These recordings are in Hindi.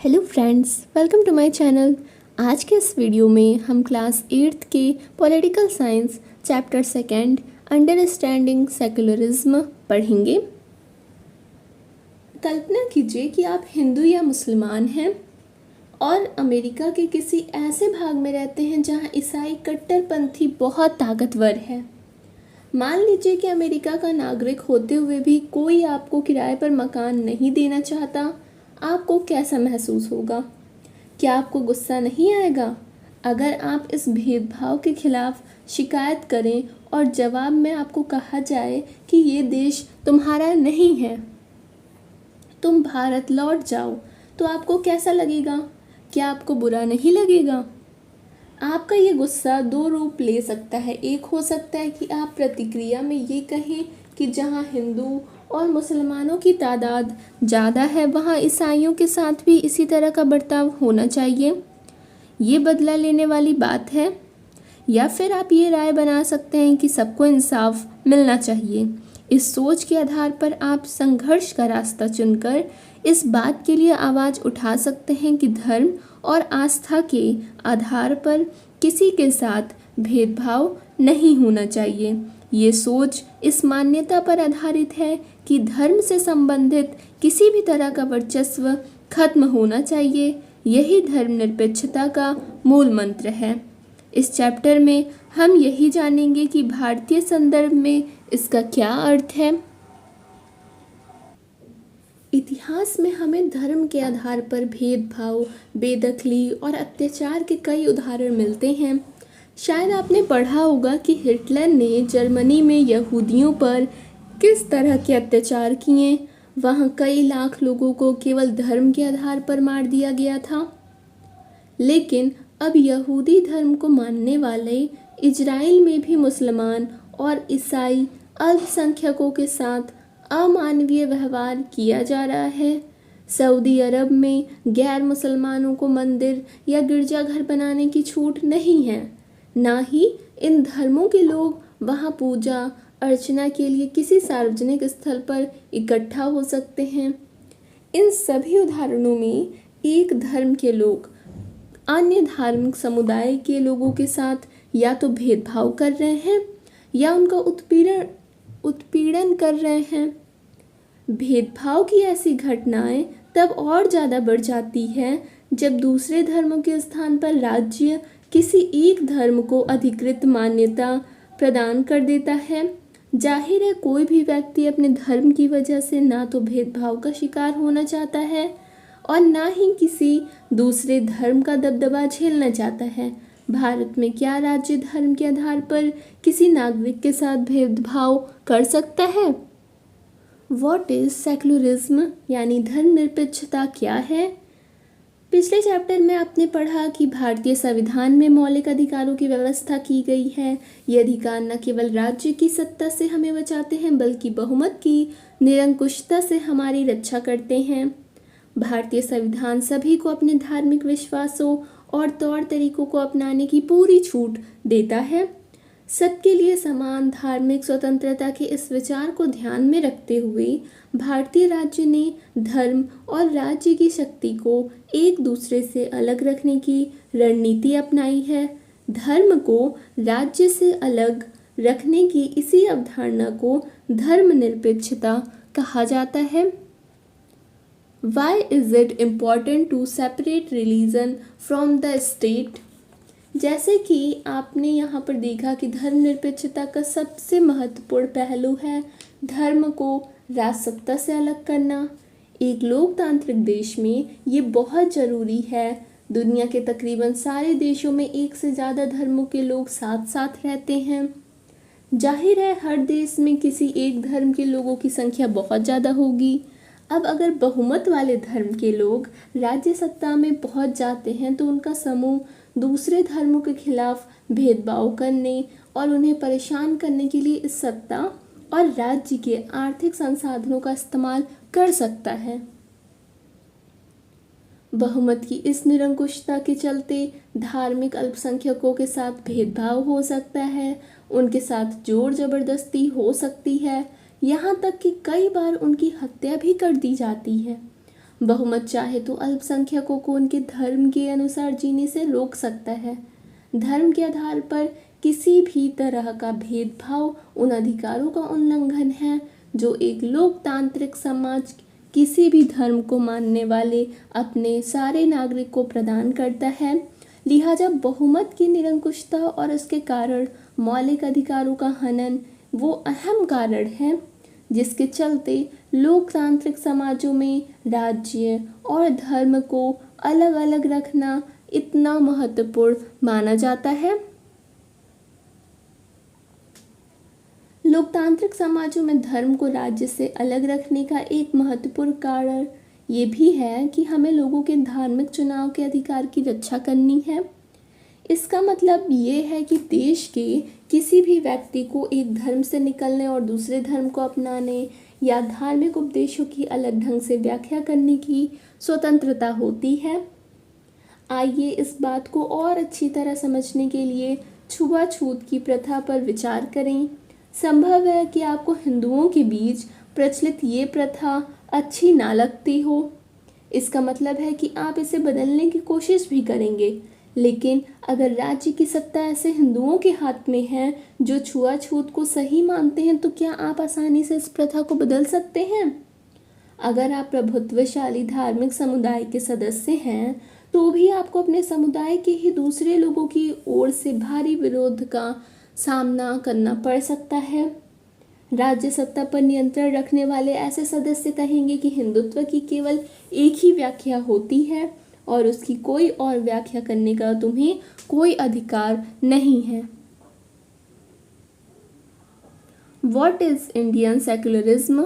Hello friends, welcome to my channel. आज के इस वीडियो में हम क्लास 8th के political science chapter 2 understanding secularism पढ़ेंगे। कल्पना कीजिए कि आप हिंदू या मुसलमान हैं और अमेरिका के किसी ऐसे भाग में रहते हैं जहां ईसाई कट्टरपंथी बहुत ताकतवर है। मान लीजिए कि अमेरिका का नागरिक होते हुए भी कोई आपको किराए पर मकान नहीं देना चाहता। आपको कैसा महसूस होगा? क्या आपको गुस्सा नहीं आएगा अगर आप इस भेदभाव के खिलाफ शिकायत करें और जवाब में आपको कहा जाए कि ये देश तुम्हारा नहीं है, तुम भारत लौट जाओ? तो आपको कैसा लगेगा? क्या आपको बुरा नहीं लगेगा? आपका ये गुस्सा दो रूप ले सकता है। एक हो सकता है कि आप प्रतिक्रिया में ये कहें कि जहाँ हिंदू और मुसलमानों की तादाद ज़्यादा है वहाँ ईसाइयों के साथ भी इसी तरह का बर्ताव होना चाहिए। ये बदला लेने वाली बात है। या फिर आप ये राय बना सकते हैं कि सबको इंसाफ मिलना चाहिए। इस सोच के आधार पर आप संघर्ष का रास्ता चुनकर इस बात के लिए आवाज़ उठा सकते हैं कि धर्म और आस्था के आधार पर किसी के साथ भेदभाव नहीं होना चाहिए। ये सोच इस मान्यता पर आधारित है कि धर्म से संबंधित किसी भी तरह का वर्चस्व खत्म होना चाहिए। यही धर्मनिरपेक्षता का मूल मंत्र है। इस चैप्टर में हम यही जानेंगे कि भारतीय संदर्भ में इसका क्या अर्थ है। इतिहास में हमें धर्म के आधार पर भेदभाव, बेदखली और अत्याचार के कई उदाहरण मिलते हैं। शायद आपने पढ़ा होगा कि हिटलर ने जर्मनी में यहूदियों पर किस तरह के अत्याचार किए। वहाँ कई लाख लोगों को केवल धर्म के आधार पर मार दिया गया था। लेकिन अब यहूदी धर्म को मानने वाले इजराइल में भी मुसलमान और ईसाई अल्पसंख्यकों के साथ अमानवीय व्यवहार किया जा रहा है। सऊदी अरब में गैर मुसलमानों को मंदिर या गिरजाघर बनाने की छूट नहीं है। ना ही इन धर्मों के लोग वहां पूजा अर्चना के लिए किसी सार्वजनिक स्थल पर इकट्ठा हो सकते हैं। इन सभी उदाहरणों में एक धर्म के लोग अन्य धार्मिक समुदाय के लोगों के साथ या तो भेदभाव कर रहे हैं या उनका उत्पीड़न कर रहे हैं। भेदभाव की ऐसी घटनाएं तब और ज़्यादा बढ़ जाती है जब दूसरे धर्मों के स्थान पर राज्य किसी एक धर्म को अधिकृत मान्यता प्रदान कर देता है। जाहिर है कोई भी व्यक्ति अपने धर्म की वजह से ना तो भेदभाव का शिकार होना चाहता है और ना ही किसी दूसरे धर्म का दबदबा झेलना चाहता है। भारत में क्या राज्य धर्म के आधार पर किसी नागरिक के साथ भेदभाव कर सकता है? व्हाट इज सेकुलरिज्म यानी धर्मनिरपेक्षता क्या है? पिछले चैप्टर में आपने पढ़ा कि भारतीय संविधान में मौलिक अधिकारों की व्यवस्था की गई है। ये अधिकार न केवल राज्य की सत्ता से हमें बचाते हैं बल्कि बहुमत की निरंकुशता से हमारी रक्षा करते हैं। भारतीय संविधान सभी को अपने धार्मिक विश्वासों और तौर तरीकों को अपनाने की पूरी छूट देता है। सबके लिए समान धार्मिक स्वतंत्रता के इस विचार को ध्यान में रखते हुए भारतीय राज्य ने धर्म और राज्य की शक्ति को एक दूसरे से अलग रखने की रणनीति अपनाई है। धर्म को राज्य से अलग रखने की इसी अवधारणा को धर्मनिरपेक्षता कहा जाता है। Why is it important to separate religion from the state? जैसे कि आपने यहाँ पर देखा कि धर्मनिरपेक्षता का सबसे महत्वपूर्ण पहलू है धर्म को राजसत्ता से अलग करना। एक लोकतांत्रिक देश में ये बहुत ज़रूरी है। दुनिया के तकरीबन सारे देशों में एक से ज़्यादा धर्मों के लोग साथ साथ रहते हैं। जाहिर है हर देश में किसी एक धर्म के लोगों की संख्या बहुत ज़्यादा होगी। अब अगर बहुमत वाले धर्म के लोग राज्य सत्ता में पहुंच जाते हैं तो उनका समूह दूसरे धर्मों के खिलाफ भेदभाव करने और उन्हें परेशान करने के लिए इस सत्ता और राज्य के आर्थिक संसाधनों का इस्तेमाल कर सकता है। बहुमत की इस निरंकुशता के चलते धार्मिक अल्पसंख्यकों के साथ भेदभाव हो सकता है, उनके साथ जोर जबरदस्ती हो सकती है, यहाँ तक कि कई बार उनकी हत्या भी कर दी जाती है। बहुमत चाहे तो अल्पसंख्यकों को उनके धर्म के अनुसार जीने से रोक सकता है। धर्म के आधार पर किसी भी तरह का भेदभाव उन अधिकारों का उल्लंघन है जो एक लोकतांत्रिक समाज किसी भी धर्म को मानने वाले अपने सारे नागरिक को प्रदान करता है। लिहाजा बहुमत की निरंकुशता और उसके कारण मौलिक अधिकारों का हनन वो अहम कारण है जिसके चलते लोकतांत्रिक समाजों में राज्य और धर्म को अलग अलग रखना इतना महत्वपूर्ण माना जाता है। लोकतांत्रिक समाजों में धर्म को राज्य से अलग रखने का एक महत्वपूर्ण कारण ये भी है कि हमें लोगों के धार्मिक चुनाव के अधिकार की रक्षा करनी है। इसका मतलब ये है कि देश के किसी भी व्यक्ति को एक धर्म से निकलने और दूसरे धर्म को अपनाने या धार्मिक उपदेशों की अलग ढंग से व्याख्या करने की स्वतंत्रता होती है। आइए इस बात को और अच्छी तरह समझने के लिए छुआछूत की प्रथा पर विचार करें। संभव है कि आपको हिंदुओं के बीच प्रचलित ये प्रथा अच्छी ना लगती हो। इसका मतलब है कि आप इसे बदलने की कोशिश भी करेंगे, लेकिन अगर राज्य की सत्ता ऐसे हिंदुओं के हाथ में है जो छुआछूत को सही मानते हैं, तो क्या आप आसानी से इस प्रथा को बदल सकते हैं? अगर आप प्रभुत्वशाली धार्मिक समुदाय के सदस्य हैं तो भी आपको अपने समुदाय के ही दूसरे लोगों की ओर से भारी विरोध का सामना करना पड़ सकता है। राज्य सत्ता पर नियंत्रण रखने वाले ऐसे सदस्य कहेंगे कि हिंदुत्व की केवल एक ही व्याख्या होती है और उसकी कोई और व्याख्या करने का तुम्हें कोई अधिकार नहीं है। What is Indian secularism?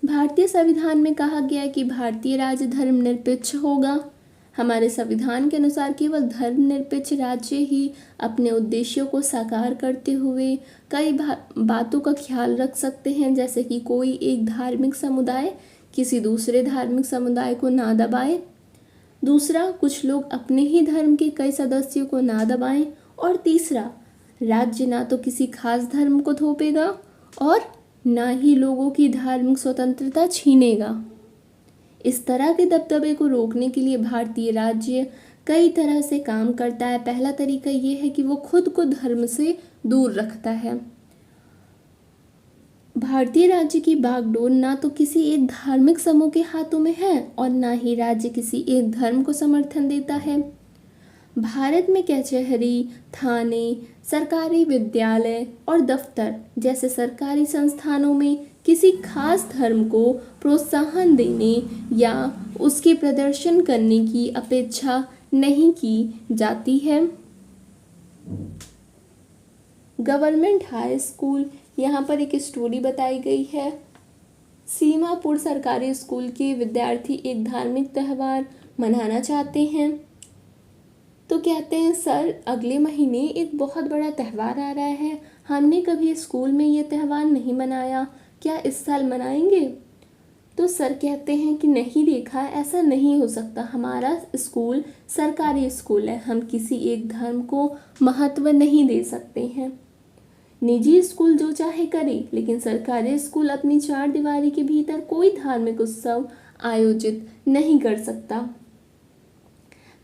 भारतीय संविधान में कहा गया है कि भारतीय राज्य धर्मनिरपेक्ष होगा। हमारे संविधान के अनुसार केवल धर्मनिरपेक्ष राज्य ही अपने उद्देश्यों को साकार करते हुए कई बातों का ख्याल रख सकते हैं, जैसे कि कोई एक धार्मिक समुदाय किसी दूसरे धार्मिक समुदाय को ना दबाए, दूसरा कुछ लोग अपने ही धर्म के कई सदस्यों को ना दबाएं, और तीसरा राज्य ना तो किसी खास धर्म को थोपेगा और ना ही लोगों की धार्मिक स्वतंत्रता छीनेगा। इस तरह के दबदबे को रोकने के लिए भारतीय राज्य कई तरह से काम करता है। पहला तरीका ये है कि वो खुद को धर्म से दूर रखता है। भारतीय राज्य की बागडोर ना तो किसी एक धार्मिक समूह के हाथों में है और ना ही राज्य किसी एक धर्म को समर्थन देता है। भारत में कचहरी, थाने, सरकारी विद्यालय और दफ्तर जैसे सरकारी संस्थानों में किसी खास धर्म को प्रोत्साहन देने या उसके प्रदर्शन करने की अपेक्षा नहीं की जाती है। गवर्नमेंट हाई स्कूल, यहाँ पर एक स्टोरी बताई गई है। सीमापुर सरकारी स्कूल के विद्यार्थी एक धार्मिक त्यौहार मनाना चाहते हैं, तो कहते हैं सर अगले महीने एक बहुत बड़ा त्यौहार आ रहा है, हमने कभी स्कूल में ये त्यौहार नहीं मनाया, क्या इस साल मनाएंगे? तो सर कहते हैं कि नहीं देखा, ऐसा नहीं हो सकता, हमारा स्कूल सरकारी स्कूल है, हम किसी एक धर्म को महत्व नहीं दे सकते हैं। निजी स्कूल जो चाहे करे, लेकिन सरकारी स्कूल अपनी चार दीवारी के भीतर कोई धार्मिक उत्सव आयोजित नहीं कर सकता।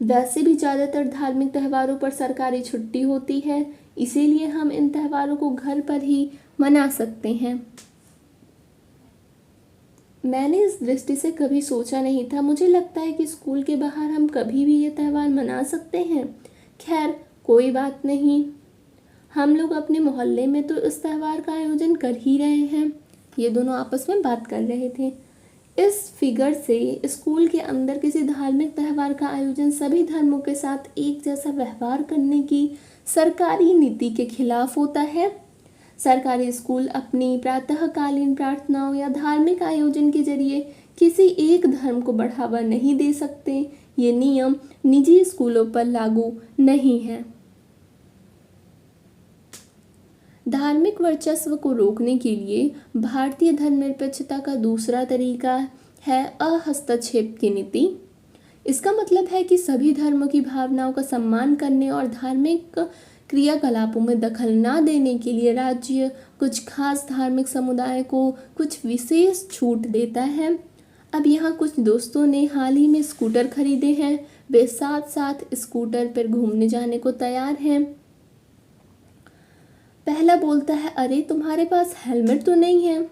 वैसे भी ज़्यादातर धार्मिक त्योहारों पर सरकारी छुट्टी होती है, इसीलिए हम इन त्योहारों को घर पर ही मना सकते हैं। मैंने इस दृष्टि से कभी सोचा नहीं था। मुझे लगता है कि स्कूल के बाहर हम कभी भी ये त्यौहार मना सकते हैं। खैर कोई बात नहीं, हम लोग अपने मोहल्ले में तो इस त्यौहार का आयोजन कर ही रहे हैं। ये दोनों आपस में बात कर रहे थे। इस फिगर से स्कूल के अंदर किसी धार्मिक त्यौहार का आयोजन सभी धर्मों के साथ एक जैसा व्यवहार करने की सरकारी नीति के खिलाफ होता है। सरकारी स्कूल अपनी प्रातःकालीन प्रार्थनाओं या धार्मिक आयोजन के जरिए किसी एक धर्म को बढ़ावा नहीं दे सकते। ये नियम निजी स्कूलों पर लागू नहीं है। धार्मिक वर्चस्व को रोकने के लिए भारतीय धर्मनिरपेक्षता का दूसरा तरीका है अहस्तक्षेप की नीति। इसका मतलब है कि सभी धर्मों की भावनाओं का सम्मान करने और धार्मिक क्रियाकलापों में दखल ना देने के लिए राज्य कुछ खास धार्मिक समुदाय को कुछ विशेष छूट देता है। अब यहाँ कुछ दोस्तों ने हाल ही में स्कूटर खरीदे हैं, वे साथ साथ स्कूटर पर घूमने जाने को तैयार हैं। पहला बोलता है, अरे तुम्हारे पास हेलमेट तो नहीं है।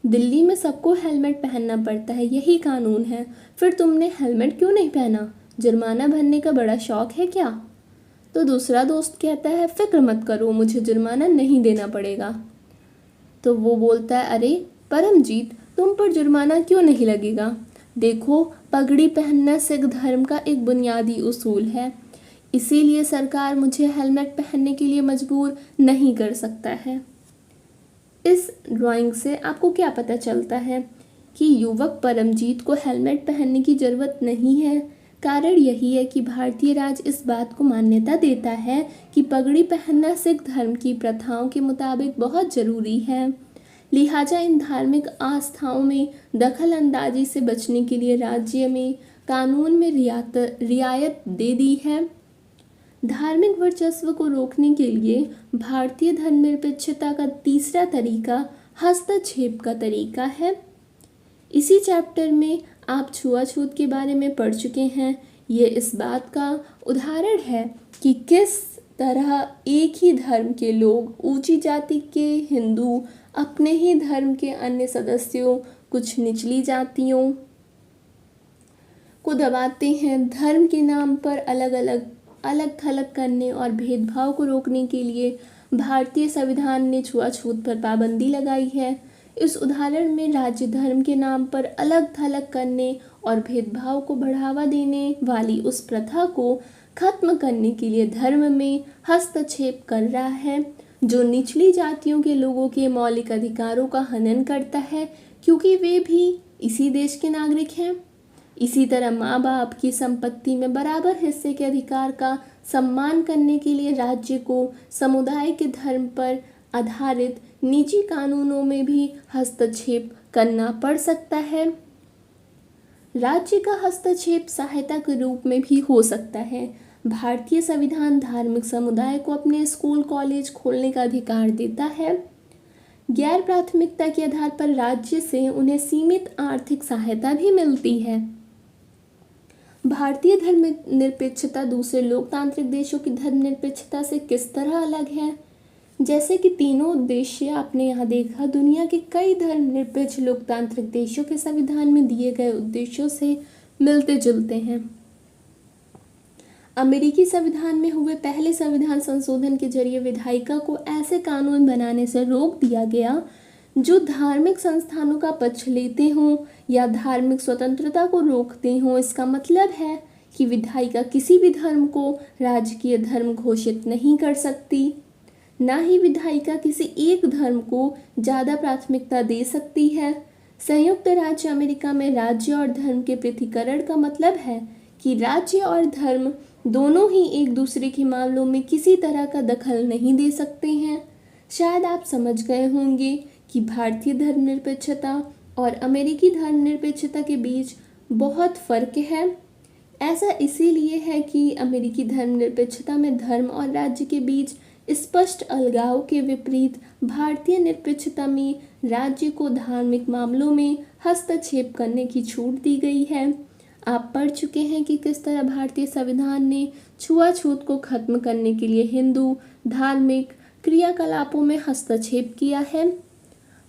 दिल्ली में सबको हेलमेट पहनना पड़ता है, यही कानून है, फिर तुमने हेलमेट क्यों नहीं पहना? जुर्माना भरने का बड़ा शौक है क्या? तो दूसरा दोस्त कहता है, फिक्र मत करो, मुझे जुर्माना नहीं देना पड़ेगा। तो वो बोलता है, अरे परमजीत, तुम पर जुर्माना क्यों नहीं लगेगा? देखो, पगड़ी पहनना सिख धर्म का एक बुनियादी उसूल है, इसीलिए सरकार मुझे हेलमेट पहनने के लिए मजबूर नहीं कर सकता है। इस ड्राइंग से आपको क्या पता चलता है कि युवक परमजीत को हेलमेट पहनने की ज़रूरत नहीं है। कारण यही है कि भारतीय राज्य इस बात को मान्यता देता है कि पगड़ी पहनना सिख धर्म की प्रथाओं के मुताबिक बहुत ज़रूरी है। लिहाजा इन धार्मिक आस्थाओं में दखल अंदाजी से बचने के लिए राज्य में कानून में रियायत दे दी है। धार्मिक वर्चस्व को रोकने के लिए भारतीय धर्मनिरपेक्षता का तीसरा तरीका हस्तक्षेप का तरीका है। इसी चैप्टर में आप छुआछूत के बारे में पढ़ चुके हैं। ये इस बात का उदाहरण है कि किस तरह एक ही धर्म के लोग, ऊंची जाति के हिंदू अपने ही धर्म के अन्य सदस्यों, कुछ निचली जातियों को दबाते हैं। धर्म के नाम पर अलग थलग करने और भेदभाव को रोकने के लिए भारतीय संविधान ने छुआछूत पर पाबंदी लगाई है। इस उदाहरण में राज्य धर्म के नाम पर अलग थलग करने और भेदभाव को बढ़ावा देने वाली उस प्रथा को खत्म करने के लिए धर्म में हस्तक्षेप कर रहा है, जो निचली जातियों के लोगों के मौलिक अधिकारों का हनन करता है, क्योंकि वे भी इसी देश के नागरिक हैं। इसी तरह माँ बाप की संपत्ति में बराबर हिस्से के अधिकार का सम्मान करने के लिए राज्य को समुदाय के धर्म पर आधारित निजी कानूनों में भी हस्तक्षेप करना पड़ सकता है। राज्य का हस्तक्षेप सहायता के रूप में भी हो सकता है। भारतीय संविधान धार्मिक समुदाय को अपने स्कूल कॉलेज खोलने का अधिकार देता है। गैर प्राथमिकता के आधार पर राज्य से उन्हें सीमित आर्थिक सहायता भी मिलती है। भारतीय धर्मनिरपेक्षता दूसरे लोकतांत्रिक देशों की धर्मनिरपेक्षता से किस तरह अलग है? जैसे कि तीनों उद्देश्य आपने यहाँ देखा, दुनिया के कई धर्मनिरपेक्ष लोकतांत्रिक देशों के संविधान में दिए गए उद्देश्यों से मिलते जुलते हैं। अमेरिकी संविधान में हुए पहले संविधान संशोधन के जरिए विधायिका को ऐसे कानून बनाने से रोक दिया गया जो धार्मिक संस्थानों का पक्ष लेते हों या धार्मिक स्वतंत्रता को रोकते हों। इसका मतलब है कि विधायिका किसी भी धर्म को राजकीय धर्म घोषित नहीं कर सकती, ना ही विधायिका किसी एक धर्म को ज़्यादा प्राथमिकता दे सकती है। संयुक्त राज्य अमेरिका में राज्य और धर्म के पृथक्करण का मतलब है कि राज्य और धर्म दोनों ही एक दूसरे के मामलों में किसी तरह का दखल नहीं दे सकते हैं। शायद आप समझ गए होंगे कि भारतीय धर्मनिरपेक्षता और अमेरिकी धर्मनिरपेक्षता के बीच बहुत फ़र्क है। ऐसा इसीलिए है कि अमेरिकी धर्मनिरपेक्षता में धर्म और राज्य के बीच स्पष्ट अलगाव के विपरीत भारतीय निरपेक्षता में राज्य को धार्मिक मामलों में हस्तक्षेप करने की छूट दी गई है। आप पढ़ चुके हैं कि किस तरह भारतीय संविधान ने छुआछूत को खत्म करने के लिए हिंदू धार्मिक क्रियाकलापों में हस्तक्षेप किया है।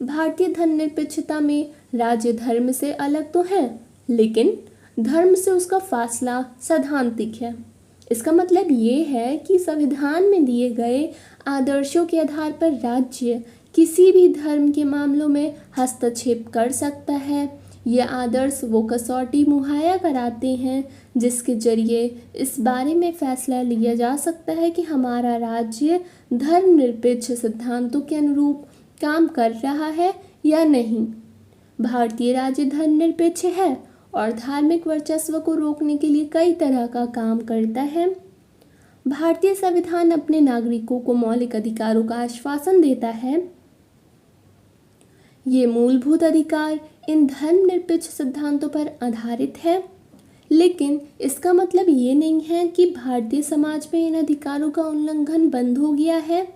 भारतीय धर्मनिरपेक्षता में राज्य धर्म से अलग तो है, लेकिन धर्म से उसका फासला सैद्धांतिक है। इसका मतलब ये है कि संविधान में दिए गए आदर्शों के आधार पर राज्य किसी भी धर्म के मामलों में हस्तक्षेप कर सकता है। ये आदर्श वो कसौटी मुहैया कराते हैं जिसके जरिए इस बारे में फैसला लिया जा सकता है कि हमारा राज्य धर्मनिरपेक्ष सिद्धांतों के अनुरूप काम कर रहा है या नहीं। भारतीय राज्य धर्मनिरपेक्ष है और धार्मिक वर्चस्व को रोकने के लिए कई तरह का काम करता है। भारतीय संविधान अपने नागरिकों को मौलिक अधिकारों का आश्वासन देता है। ये मूलभूत अधिकार इन धर्मनिरपेक्ष सिद्धांतों पर आधारित है, लेकिन इसका मतलब ये नहीं है कि भारतीय समाज में इन अधिकारों का उल्लंघन बंद हो गया है।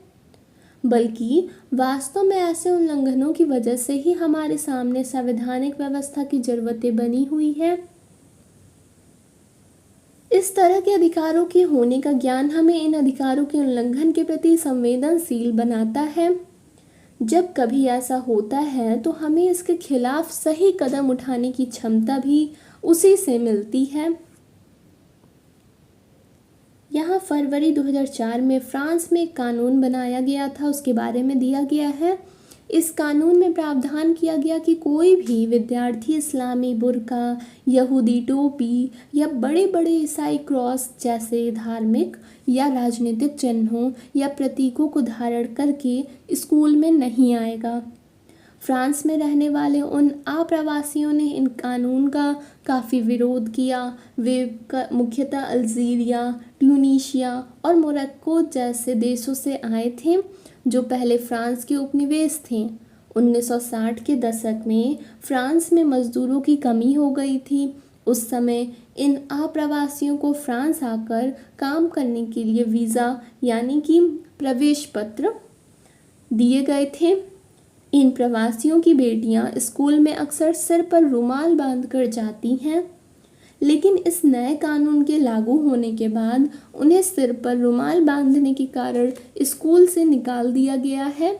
बल्कि वास्तव में ऐसे उल्लंघनों की वजह से ही हमारे सामने संवैधानिक व्यवस्था की जरूरतें बनी हुई हैं। इस तरह के अधिकारों के होने का ज्ञान हमें इन अधिकारों के उल्लंघन के प्रति संवेदनशील बनाता है। जब कभी ऐसा होता है तो हमें इसके खिलाफ सही कदम उठाने की क्षमता भी उसी से मिलती है। यहाँ फरवरी 2004 में फ्रांस में एक कानून बनाया गया था, उसके बारे में दिया गया है। इस कानून में प्रावधान किया गया कि कोई भी विद्यार्थी इस्लामी बुर्का, यहूदी टोपी या बड़े बड़े ईसाई क्रॉस जैसे धार्मिक या राजनीतिक चिन्हों या प्रतीकों को धारण करके स्कूल में नहीं आएगा। फ्रांस में रहने वाले उन आप्रवासियों ने इन कानून का काफ़ी विरोध किया। वे मुख्यतः अल्जीरिया, ट्यूनीशिया और मोरक्को जैसे देशों से आए थे जो पहले फ्रांस के उपनिवेश थे। 1960 के दशक में फ्रांस में मज़दूरों की कमी हो गई थी। उस समय इन आप्रवासियों को फ्रांस आकर काम करने के लिए वीज़ा यानी कि प्रवेश पत्र दिए गए थे। इन प्रवासियों की बेटियां स्कूल में अक्सर सिर पर रुमाल बांधकर जाती हैं, लेकिन इस नए कानून के लागू होने के बाद उन्हें सिर पर रुमाल बांधने के कारण स्कूल से निकाल दिया गया है।